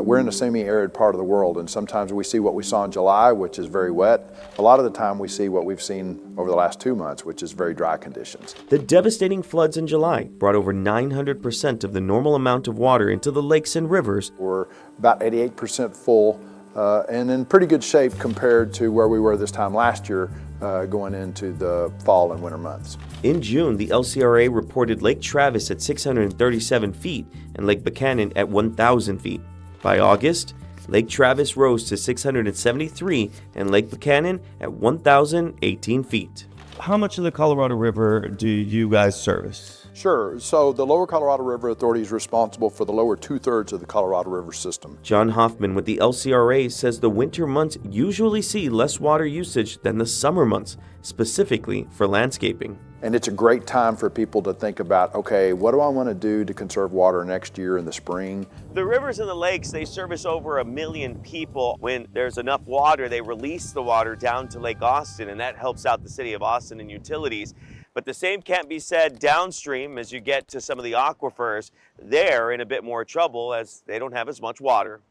We're in a semi-arid part of the world, and sometimes we see what we saw in July, which is very wet. A lot of the time we see what we've seen over the last 2 months, which is very dry conditions. The devastating floods in July brought over 900% of the normal amount of water into the lakes and rivers. We're about 88% full and in pretty good shape compared to where we were this time last year going into the fall and winter months. In June, the LCRA reported Lake Travis at 637 feet and Lake Buchanan at 1,000 feet. By August, Lake Travis rose to 673 and Lake Buchanan at 1,018 feet. How much of the Colorado River do you guys service? Sure. So the Lower Colorado River Authority is responsible for the lower 2/3 of the Colorado River system. John Hoffman with the LCRA says the winter months usually see less water usage than the summer months, specifically for landscaping. And it's a great time for people to think about, okay, what do I want to do to conserve water next year in the spring? The rivers and the lakes, they service over 1 million people. When there's enough water, they release the water down to Lake Austin, and that helps out the city of Austin and utilities. But the same can't be said downstream as you get to some of the aquifers. They're in a bit more trouble as they don't have as much water.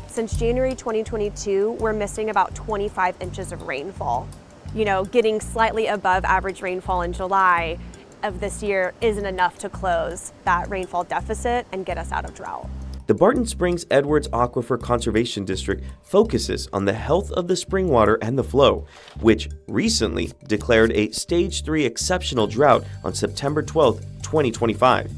Since January 2022, we're missing about 25 inches of rainfall. You know, getting slightly above average rainfall in July of this year isn't enough to close that rainfall deficit and get us out of drought. The Barton Springs Edwards Aquifer Conservation District focuses on the health of the spring water and the flow, which recently declared a Stage 3 exceptional drought on September 12, 2025.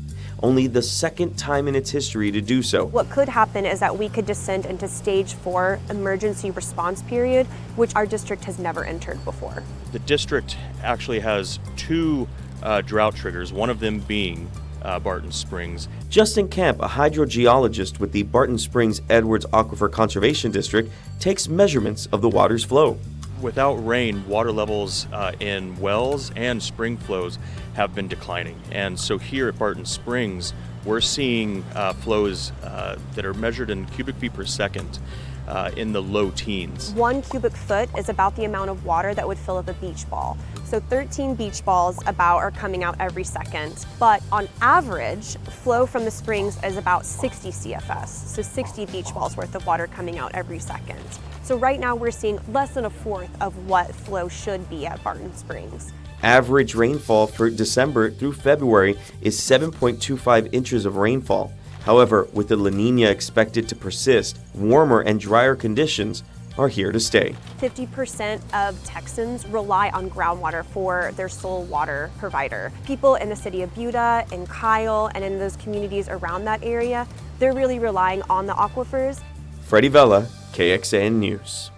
Only the second time in its history to do so. What could happen is that we could descend into Stage 4 emergency response period, which our district has never entered before. The district actually has 2 drought triggers, one of them being Barton Springs. Justin Camp, a hydrogeologist with the Barton Springs Edwards Aquifer Conservation District, takes measurements of the water's flow. Without rain, water levels in wells and spring flows have been declining. And so here at Barton Springs, we're seeing flows that are measured in cubic feet per second in the low teens. 1 cubic foot is about the amount of water that would fill up a beach ball. So 13 beach balls about are coming out every second. But on average, flow from the springs is about 60 CFS, so 60 beach balls worth of water coming out every second. So right now we're seeing less than 1/4 of what flow should be at Barton Springs. Average rainfall for December through February is 7.25 inches of rainfall. However, with the La Nina expected to persist, warmer and drier conditions are here to stay. 50% of Texans rely on groundwater for their sole water provider. People in the city of Buda, in Kyle, and in those communities around that area, they're really relying on the aquifers. Freddie Vela, KXAN News.